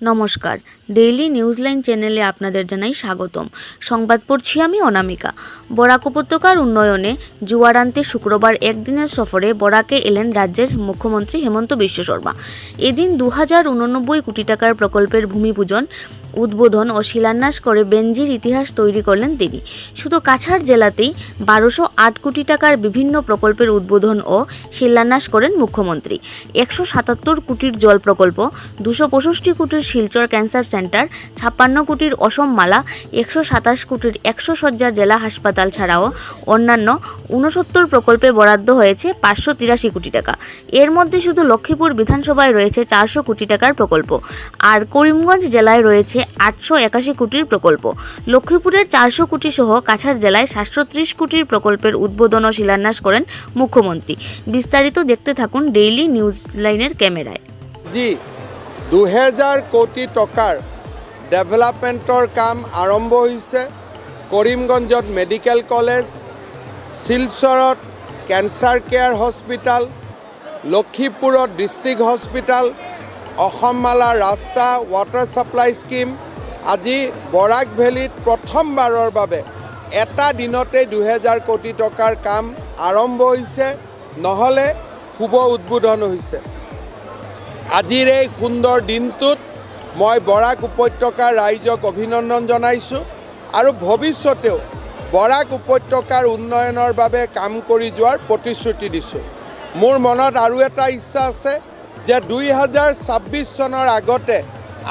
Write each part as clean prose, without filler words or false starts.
নমস্কার, ডেইলি নিউজলাইন চ্যানেলে আপনাদের জানাই স্বাগতম। সংবাদ পড়ছি আমি অনামিকা। বরাক উপত্যকার উন্নয়নে জোয়ার আনতে শুক্রবার একদিনের সফরে বরাকে এলেন রাজ্যের মুখ্যমন্ত্রী হেমন্ত বিশ্ব শর্মা। এদিন 2089 কোটি টাকার প্রকল্পের ভূমিপূজন, উদ্বোধন ও শিলান্যাস করে বেনজির ইতিহাস তৈরি করলেন তিনি। শুধু কাছাড় জেলাতেই 1208 কোটি টাকার বিভিন্ন প্রকল্পের উদ্বোধন ও শিলান্যাস করেন মুখ্যমন্ত্রী। 177 কোটির জল প্রকল্প, 265 কোটির শিলচর ক্যান্সার সেন্টার, 56 কোটির অসম মালা, 127 কোটির 100 শয্যার জেলা হাসপাতাল ছাড়াও অন্যান্য 69 প্রকল্পে বরাদ্দ হয়েছে 583 কোটি টাকা। এর মধ্যে শুধু লক্ষ্মীপুর বিধানসভায় রয়েছে 400 কোটি টাকার প্রকল্প, আর করিমগঞ্জ জেলায় রয়েছে 881 কোটির প্রকল্প। লক্ষ্মীপুরের 400 কোটি সহ কাছাড় জেলায় 730 কোটির প্রকল্পের উদ্বোধন ও শিলান্যাস করেন মুখ্যমন্ত্রী। বিস্তারিত দেখতে থাকুন ডেইলি নিউজ লাইনের ক্যামেরায়। 2000 কোটি টকাৰ ডেভেলপমেণ্টৰ কাম আৰম্ভ হৈছে। কৰিমগঞ্জত মেডিকেল কলেজ, শিলচৰত কেঞ্চাৰ কেয়াৰ হস্পিটাল, লক্ষীপুৰত ডিষ্ট্ৰিক্ট হস্পিটাল, অসমমালা ৰাস্তা, ৱাটাৰ ছাপ্লাই স্কিম। আজি বৰাক ভেলীত প্ৰথমবাৰৰ বাবে এটা দিনতে 2000 কোটি টকাৰ কাম আৰম্ভ হৈছে, নহ'লে শুভ উদ্বোধন হৈছে। আজিৰ এই সুন্দৰ দিনটোত মই বৰাক উপত্যকাৰ ৰাইজক অভিনন্দন জনাইছোঁ আৰু ভৱিষ্যতেও বৰাক উপত্যকাৰ উন্নয়নৰ বাবে কাম কৰি যোৱাৰ প্ৰতিশ্ৰুতি দিছোঁ। মোৰ মনত আৰু এটা ইচ্ছা আছে যে 2026 চনৰ আগতে,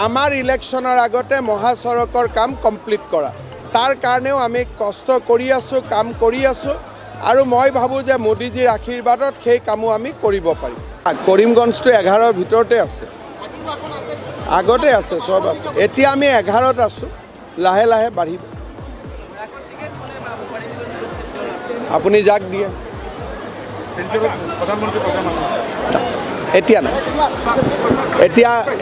আমাৰ ইলেকশ্যনৰ আগতে মহাসড়কৰ কাম কমপ্লিট কৰা। তাৰ কাৰণেও আমি কষ্ট কৰি আছোঁ, কাম কৰি আছোঁ, আৰু মই ভাবোঁ যে মোদীজীৰ আশীৰ্বাদত সেই কামো আমি কৰিব পাৰিম। কৰিমগঞ্জটো 11ৰ ভিতৰতে আছে, আগতে আছে, চব আছে। এতিয়া আমি 11ত আছোঁ, লাহে লাহে বাঢ়িব। আপুনি যাক দিয়ে এতিয়া নাই,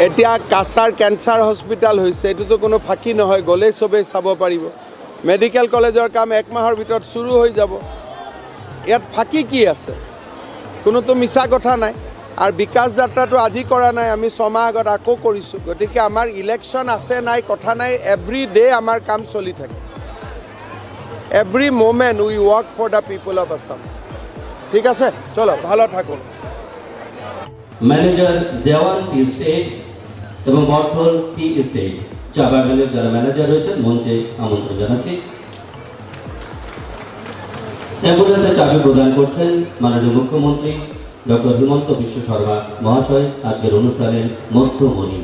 এতিয়া কাছাৰ কেঞ্চাৰ হস্পিটাল হৈছে, এইটোতো কোনো ফাঁকি নহয়, গ'লেই চবেই চাব পাৰিব। মেডিকেল কলেজৰ কাম 1 মাহৰ ভিতৰত চুৰু হৈ যাব। ইয়াত ফাঁকি কি আছে? কোনোতো মিছা কথা নাই। আৰু বিকাশ যাত্ৰাটো আজি কৰা নাই, আমি 6 মাহ আগত আকৌ কৰিছোঁ। গতিকে আমাৰ ইলেকশ্যন আছে নাই কথা নাই, এভৰি ডে আমাৰ কাম চলি থাকে। Every moment we work for the people of Assam. ঠিক আছে, চলো, ভালো থাকুন। ম্যানেজার দেওয়ান টি স্টেট এবং বর্ধল টি স্টেট চা বাগানের যারা ম্যানেজার রয়েছেন মঞ্চে আমন্ত্রণ জানাচ্ছি। অ্যাম্বুলেন্সের চাবি প্রদান করছেন মাননীয় মুখ্যমন্ত্রী ডক্টর হিমন্ত বিশ্ব শর্মা মহাশয় আজকের অনুষ্ঠানের মধ্যমণি।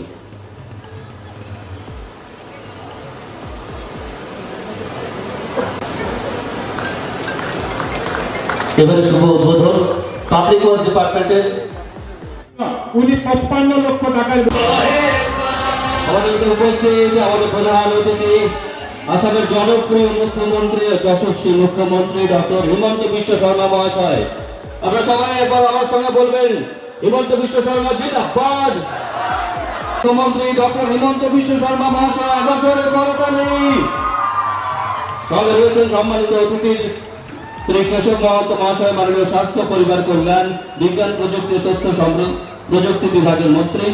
এবারে শুভ উদ্বোধন পাবলিক ওয়ার্কস ডিপার্টমেন্টের উনি 55 লক্ষ টাকার আমাদের উপস্থিত আমাদের প্রধান অতিথি আসামের জনপ্রিয় মুখ্যমন্ত্রী, যশস্বী মুখ্যমন্ত্রী ডক্টর হিমন্ত বিশ্ব শর্মা মহাশয়। আমরা সবাই একবার আমার সঙ্গে বলবেন, হিমন্ত বিশ্ব শর্মা জিন্দাবাদ। মুখ্যমন্ত্রী ডক্টর হিমন্ত বিশ্ব শর্মা মহাশয় আগরের ক্ষমতা নেই। সঙ্গে রয়েছেন সম্মানিত অতিথি শ্রী কেশব মাহাতো মহাশয়, মাননীয় স্বাস্থ্য পরিবার কল্যাণ বিজ্ঞান প্রযুক্তি তথ্য প্রযুক্তি বিভাগের মন্ত্রী।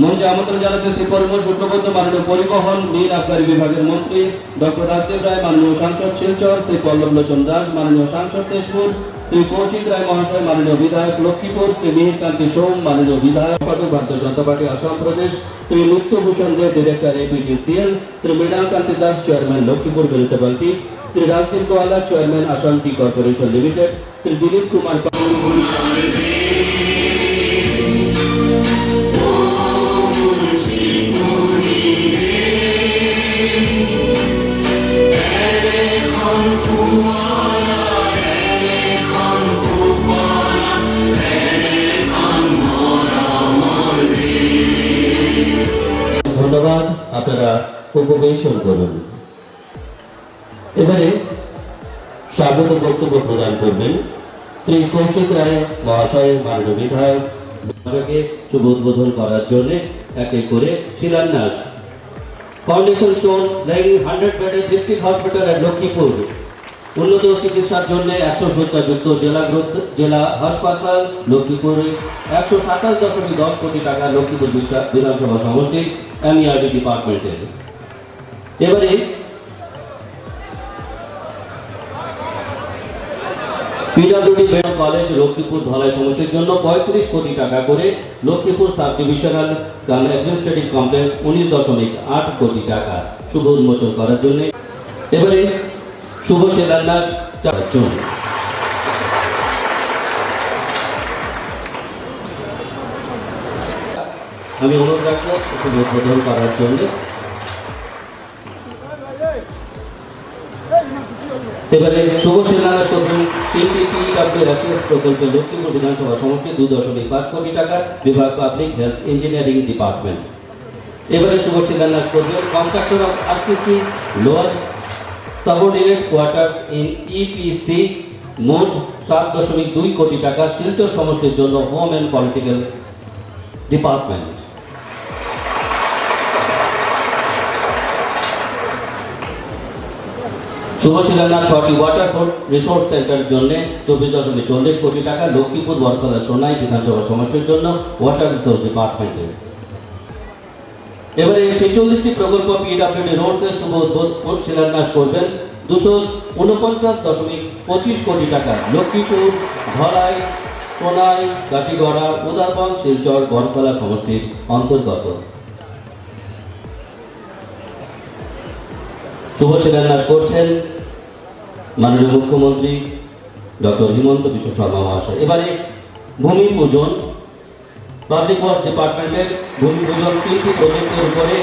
মঞ্চে আমন্ত্রণ জানাচ্ছেন শ্রী পরিমল শুক্লবৈদ্য, মাননীয় পরিবহন মিল আবগারি বিভাগের মন্ত্রী। ডক্টর রাজদেব রায়, মাননীয় সাংসদ শিলচর। শ্রী পল্লব লোচন দাস, মাননীয় সাংসদ তেজপুর। শ্রী কৌশিক রায় মহাশয়, মাননীয় বিধায়ক লক্ষ্মীপুর। শ্রী মিহির কান্তি সোম, মাননীয় বিধায়ক ভারতীয় জনতা পার্টি আসাম প্রদেশ। শ্রী নিত্যভূষণ দে, ডিরেক্টর এপিজিসিএল। শ্রী মৃণাল কান্তি দাস, চেয়ারম্যান লক্ষ্মীপুর মিউনিসিপ্যালিটি। শ্রী রাজদীপ গোয়ালা, চেয়ারম্যান আসাম টি কর্পোরেশন লিমিটেড। শ্রী দিলীপ কুমার ধন্যবাদ। আপনারা উপবেশন করুন। এবারে স্বাগত বক্তব্য প্রদান করবেন শ্রী কৌশিক রায় মহাশয়, মাননীয় বিধায়ক। শুভ উদ্বোধন করার জন্য এক এক করে শিলান্যাস। Foundation stone laying 100 bedded district hospital at Lakshmipur. উন্নত চিকিৎসার জন্য 100 শয্যাযুক্ত জেলা হাসপাতাল লক্ষ্মীপুরে 127.10 কোটি টাকা লক্ষ্মীপুর বিধানসভা সমষ্টি MERD ডিপার্টমেন্টের। এবারে PWD medical college Lakshmipur Dhalai সমষ্টির জন্য 35 কোটি টাকা করে Lakshmipur sub divisional administrative complex 19.8 কোটি টাকা শুভ উন্মোচন করার জন্য। এবারে শুভ শিলান্যাস জন্য আমি অনুরোধ রাখবো শুভ উদ্বোধন করার জন্য। এবারে শুভ শিলান্যাস করবেন 3টি PWSS প্রকল্পে লক্ষ্মীপুর বিধানসভা সমষ্টি 2.5 কোটি টাকা বিভাগ পাবলিক হেলথ ইঞ্জিনিয়ারিং ডিপার্টমেন্ট। এবারে শুভ শিলান্যাস করবেন construction of RCC lower subordinate quarter in EPC মোট 7.2 কোটি টাকা শিলচর সমষ্টির জন্য হোম অ্যান্ড পলিটিক্যাল ডিপার্টমেন্ট। শুভ শিলান্যাস 6টি ওয়াটার রিসোর্স সেন্টারের জন্য 24.40 কোটি টাকা লক্ষ্মীপুর বরকলা সোনাই বিধানসভা সমষ্টির জন্য ওয়াটার রিসোর্স ডিপার্টমেন্টের। এবারে 46টি প্রকল্প PWD রোডসের শুভ উদ্বোধন শিলান্যাস করবেন 249.25 কোটি টাকা লক্ষ্মীপুর ধলাই সোনাই কাটিগড়া উদারবন শিলচর বরকলা সমষ্টির অন্তর্গত। শুভ শিলান্যাস করছেন মাননীয় মুখ্যমন্ত্রী ডক্টর হিমন্ত বিশ্ব শর্মা মহাশয়। এবারে ভূমি পূজন পাবলিক ওয়ার্কস ডিপার্টমেন্টের ভূমি পূজন 3টি প্রজেক্টের উপরে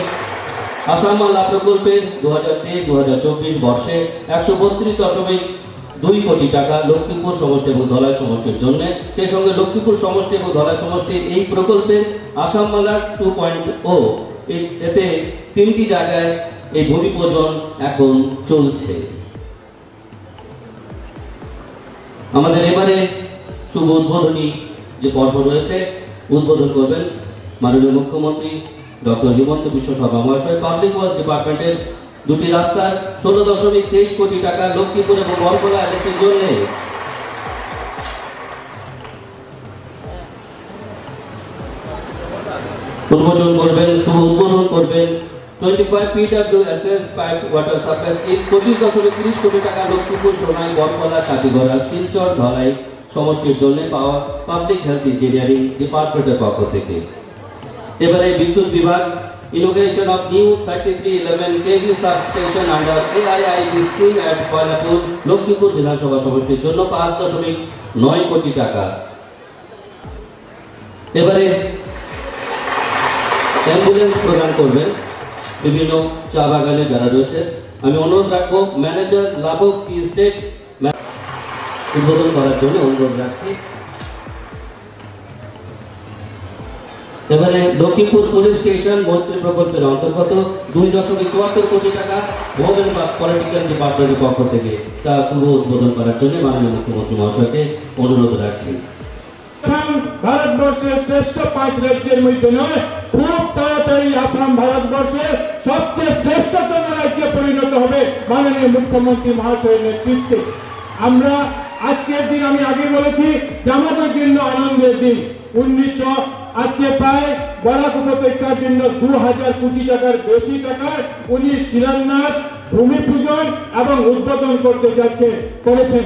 আসাম বাংলা প্রকল্পের 2023-2024 বর্ষে 132.2 কোটি টাকা লক্ষ্মীপুর সমষ্টি এবং ধলাই সমষ্টির জন্য। সেই সঙ্গে লক্ষ্মীপুর সমষ্টি এবং ধলাই সমষ্টির এই প্রকল্পের আসাম বাংলা 2.0 এতে 3টি জায়গায় এই ভূমি পূজন এখন চলছে। আমাদের এবারে শুভ উদ্বোধনী যে পর্ব রয়েছে উদ্বোধন করবেন মাননীয় মুখ্যমন্ত্রী ডক্টর হিমন্ত বিশ্ব শর্মা মহাশয়। পাবলিক ওয়ার্কস ডিপার্টমেন্টের 2টি রাস্তার 16.23 কোটি টাকা লক্ষ্মীপুর এবং বরকলা এলাকার জন্য। উদ্বোধন করবেন শুভ উদ্বোধন করবেন 25 PWSS pipe water supply scheme 25.30 কোটি টাকা লক্ষ্মীপুর সোনাই বরকলা কাটিগড়া শিলচর ধলাই সমষ্টির জন্য পাওয়া পাবলিক হেলথ ইঞ্জিনিয়ারিং ডিপার্টমেন্টের পক্ষ থেকে। এবারে বিদ্যুৎ বিভাগ inauguration of new 3311 kV substation under AIIB scheme at Koylapur Lakshmipur বিধানসভা সমষ্টির জন্য 5.9 কোটি টাকা। এবারে অ্যাম্বুলেন্স প্রদান করবেন বিভিন্ন চা বাগানে যারা রয়েছে। আমি অনুরোধ রাখবো ম্যানেজার লাভক স্টেট উদ্বোধন করার জন্য অনুরোধ রাখছি। এবারে লক্ষ্মীপুর পুলিশ স্টেশন মন্ত্রী প্রকল্পের অন্তর্গত 2.74 কোটি টাকা হোম অ্যান্ড পলিটিক্যাল ডিপার্টমেন্টের পক্ষ থেকে তা শুভ উদ্বোধন করার জন্য মাননীয় মুখ্যমন্ত্রী মহাশয়কে অনুরোধ রাখছি। ভারতবর্ষের শ্রেষ্ঠ 5 রাজ্যের মধ্যে নয়, খুব তাড়াতাড়ি আসাম ভারতবর্ষের সবচেয়ে শ্রেষ্ঠতম রাজ্যে পরিণত হবে মাননীয় মুখ্যমন্ত্রী মহাশয়ের নেতৃত্বে। আমরা আজকের দিন আমি আগে বলেছি যে আমাদের জন্য আনন্দের দিন। আজকে প্রায় বরাক উপত্যকার জন্য 2000 কোটি টাকার বেশি টাকার উনি শিলান্যাস ভূমি পূজন এবং উদ্বোধন করতে করেছেন।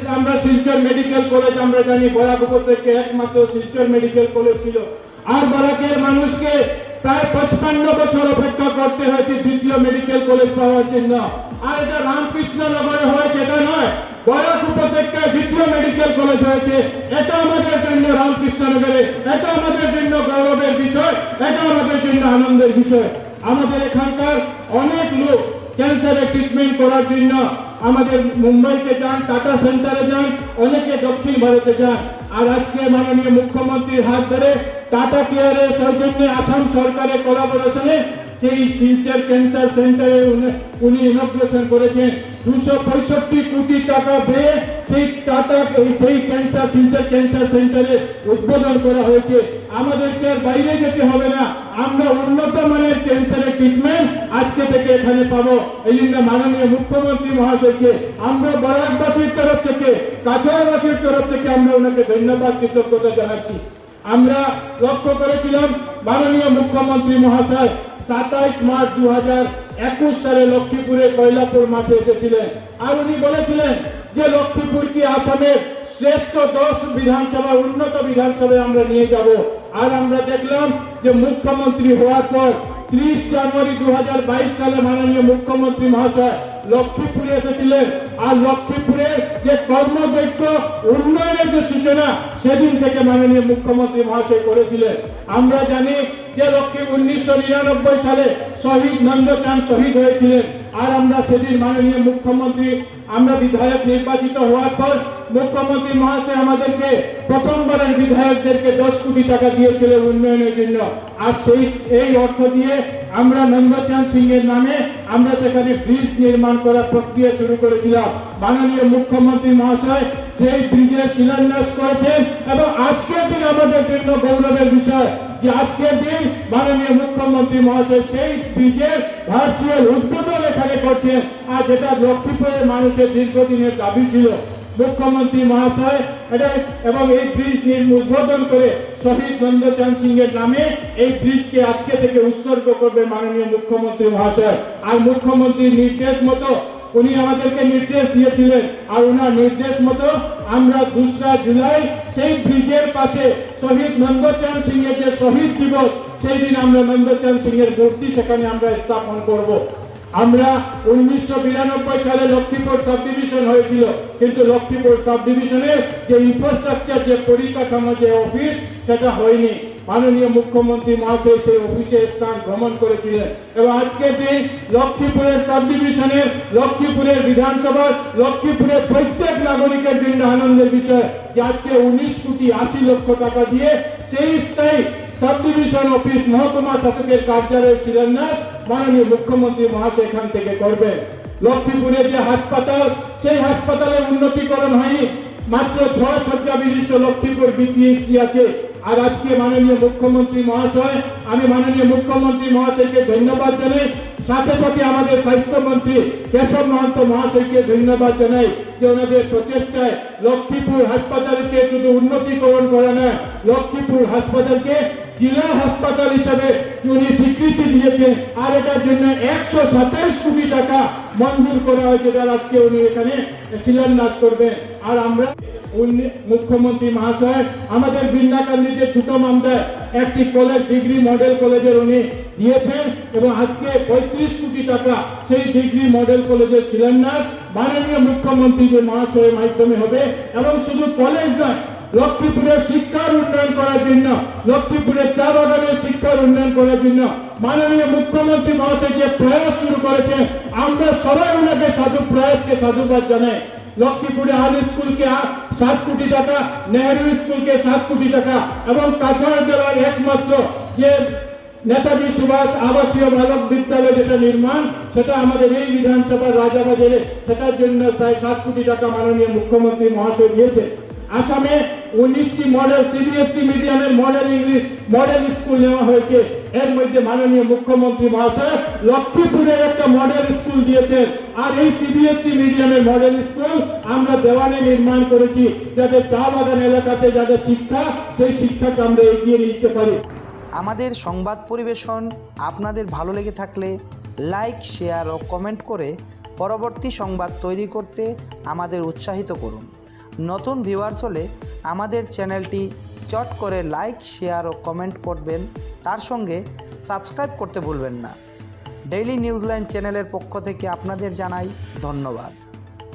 আমরা শিলচর মেডিকেল কলেজ আমরা জানি বরাক উপত্যকায় একমাত্র শিলচর মেডিকেল কলেজ ছিল। আর বরাকের মানুষকে প্রায় 55 বছর অপেক্ষা করতে হয়েছে দ্বিতীয় মেডিকেল কলেজ পাওয়ার জন্য। আর এটা রামকৃষ্ণনগরে হয়েছে এটা নয়, বরাক উপত্যকায় দ্বিতীয় মেডিকেল কলেজ হয়েছে। এটা আমাদের জন্য রামকৃষ্ণনগরে, এটা আমাদের জন্য গৌরবের বিষয়, এটা আমাদের জন্য আনন্দের বিষয়। আমাদের এখানকার অনেক লোক ক্যান্সারের ট্রিটমেন্ট করার জন্য আমাদের মুম্বাইতে যান, টাটা সেন্টারে যান, অনেকে দক্ষিণ ভারতে যান। আর আজকে মাননীয় মুখ্যমন্ত্রীর হাত ধরে টাটা কেয়ারের সৌজন্যে আসাম সরকারের কোলাবোরেশনে সেই শিলচর ক্যান্সার সেন্টারে উনি ইনগ্রেশন করেছেন। 265 কোটি টাকা ব্যয়ে সেই শিলচর ক্যান্সার সেন্টারে উদ্বোধন করা হয়েছে। আমাদেরকে আর বাইরে যেতে হবে না, আমরা উন্নত মানের ক্যান্সারের ট্রিটমেন্ট আজকে থেকে এখানে পাবো। এই জন্য মাননীয় মুখ্যমন্ত্রী মহাশয়কে আমরা বরাকবাসীর তরফ থেকে, কাছাড়বাসীর তরফ থেকে আমরা ওনাকে ধন্যবাদ কৃতজ্ঞতা জানাচ্ছি। আমরা লক্ষ্য করেছিলাম মাননীয় মুখ্যমন্ত্রী মহাশয় 27 মার্চ 2021 সালে লক্ষ্মীপুরে কৈলাপুর মাঠে এসেছিলেন, আর উনি বলেছিলেন যে লক্ষ্মীপুর কি আসামের শ্রেষ্ঠ 10 বিধানসভা, উন্নত বিধানসভায় আমরা নিয়ে যাব। আর আমরা দেখলাম যে মুখ্যমন্ত্রী হওয়ার পর 30 জানুয়ারি 2022 সালে মাননীয় মুখ্যমন্ত্রী মহাশয় লক্ষ্মীপুরে এসেছিলেন, আর লক্ষ্মীপুরের যে কর্মযোগ্য উন্নয়নের যে সূচনা সেদিন থেকে মাননীয় মুখ্যমন্ত্রী মহাশয় করেছিলেন। আমরা জানি যে 1999 সালে শহীদ নন্দচাঁদ শহীদ হয়েছিলেন, আর আমরা সেদিন মাননীয় মুখ্যমন্ত্রী, আমরা বিধায়ক নির্বাচিত হওয়ার পর মুখ্যমন্ত্রী মহাশয় আমাদেরকে প্রথমবারের বিধায়কদেরকে 10 কোটি টাকা দিয়েছিলেন উন্নয়নের জন্য। আর এই অর্থ দিয়ে আমরা নন্দচাঁদ সিং এর নামে আমরা সেখানে ব্রিজ নির্মাণ করার প্রক্রিয়া শুরু করেছিলাম। মাননীয় মুখ্যমন্ত্রী মহাশয় সেই ব্রিজের শিলান্যাস করেছেন, এবং আজকের দিন আমাদের জন্য গৌরবের বিষয় যে আজকের দিন মাননীয় মুখ্যমন্ত্রী মহাশয় সেই ব্রিজের ভার্চুয়াল উদ্বোধন এখানে করছেন, আর যেটা লক্ষ্মীপুরের মানুষের দীর্ঘদিনের দাবি ছিল। মুখ্যমন্ত্রী মহাশয় এবং এই ব্রিজ উদ্বোধন করে শহীদ নন্দচাঁদ সিং এর নামে এই ব্রিজকে আজকে থেকে উৎসর্গ করবে মাননীয় মুখ্যমন্ত্রী মহাশয়। আর মুখ্যমন্ত্রীর নির্দেশ মতো উনি আমাদেরকে নির্দেশ দিয়েছিলেন, আর ওনার নির্দেশ মতো আমরা 2 জুলাই সেই ব্রিজের পাশে শহীদ নন্দচাঁদ সিং এর যে শহীদ দিবস, সেই দিন আমরা নন্দচাঁদ সিং এর মূর্তি সেখানে আমরা স্থাপন করব। আমরা 1992 সালে লক্ষ্মীপুর সাব ডিভিশন হয়েছিল, কিন্তু লক্ষ্মীপুর সাব ডিভিশনের যে ইনফ্রাস্ট্রাকচার, যে পরিকাঠামো, যে অফিস, সেটা হয়নি। মাননীয় মুখ্যমন্ত্রী মহাশয় সেই অফিসের স্থান ভ্রমণ করেছিলেন, এবং আজকের দিন লক্ষ্মীপুরের সাব ডিভিশনের, লক্ষ্মীপুরের বিধানসভার, লক্ষ্মীপুরের প্রত্যেক নাগরিকের জন্য আনন্দের বিষয় যে আজকে 19 কোটি 80 লক্ষ টাকা দিয়ে সেই স্থায়ী সাব ডিভিশন অফিস, মহকুমা শাসকের কার্যালয়ের শিলান্যাস মাননীয় মুখ্যমন্ত্রী মহাশয় এখান থেকে করবেন। লক্ষ্মীপুরের যে হাসপাতাল, সেই হাসপাতালের উন্নতিকরণ হয়নি, মাত্র 6 শয্যা বিশিষ্ট লক্ষ্মীপুর বিপিএসসি আছে। আর আজকে মাননীয় মুখ্যমন্ত্রী মহাশয়, আমি মাননীয় মুখ্যমন্ত্রী মহাশয়কে ধন্যবাদ জানাই, সাথে সাথে আমাদের স্বাস্থ্যমন্ত্রী কেশব মহন্ত মহাশয়কে ধন্যবাদ জানাই যে ওনাদের প্রচেষ্টায় লক্ষ্মীপুর হাসপাতালকে শুধু উন্নতিকরণ করা নয়, লক্ষ্মীপুর হাসপাতালকে জেলা হাসপাতাল হিসাবে উনি স্বীকৃতি দিয়েছেন, আর এটার জন্য 127 কোটি টাকা মঞ্জুর করা হয়েছে, যার আজকে উনি এখানে শিলান্যাস করবেন। আর আমরা মুখ্যমন্ত্রী মহাশয় আমাদের বৃন্দাকান্দি যে ছোট মামদায় একটি কলেজ, ডিগ্রি মডেল কলেজের উনি দিয়েছেন, এবং আজকে 35 কোটি টাকা সেই ডিগ্রি মডেল কলেজের শিলান্যাস মাননীয় মুখ্যমন্ত্রী যে মহাশয়ের মাধ্যমে হবে। এবং শুধু কলেজ নয়, লক্ষ্মীপুরের শিক্ষার উন্নয়ন করার জন্য, লক্ষ্মীপুরের চা বাগানের শিক্ষার উন্নয়ন করার জন্য মাননীয় মুখ্যমন্ত্রী মহাশয় যে প্রয়াস শুরু করেছেন, আমরা সবাই ওনাকে প্রয়াসকে সাধুবাদ জানাই। লক্ষ্মীপুরে আল স্কুলকে 7 কোটি টাকা, নেহরু স্কুলকে 7 কোটি টাকা, এবং কাছাড় জেলার একমাত্র যে নেতাজি সুভাষ আবাসীয় বালক বিদ্যালয় যেটা নির্মাণ, সেটা আমাদের এই বিধানসভার রাজাবাজারে, সেটার জন্য প্রায় 7 কোটি টাকা মাননীয় মুখ্যমন্ত্রী মহাশয় দিয়েছে। আসামে 19টি মডেল সিবিএসই মিডিয়ামের মডেল ইংলিশ মডেল স্কুল নেওয়া হয়েছে, এর মধ্যে মাননীয় মুখ্যমন্ত্রী মহাশয় লক্ষ্মীপুরের একটা মডেল স্কুল দিয়েছেন। আর এই সিবিএসই মিডিয়ামের মডেল স্কুল আমরা দেওয়ানে নির্মাণ করেছি, যাতে চা বাগান এলাকাতে যাদের শিক্ষা, সেই শিক্ষাকে আমরা এগিয়ে নিতে পারি। আমাদের সংবাদ পরিবেশন আপনাদের ভালো লেগে থাকলে লাইক, শেয়ার ও কমেন্ট করে পরবর্তী সংবাদ তৈরি করতে আমাদের উৎসাহিত করুন। নতুন ভিউয়ার্স হলে আমাদের চ্যানেলটি চট করে লাইক, শেয়ার ও কমেন্ট করবেন, তার সঙ্গে সাবস্ক্রাইব করতে ভুলবেন না। ডেইলি নিউজলাইন চ্যানেলের পক্ষ থেকে আপনাদের জানাই ধন্যবাদ।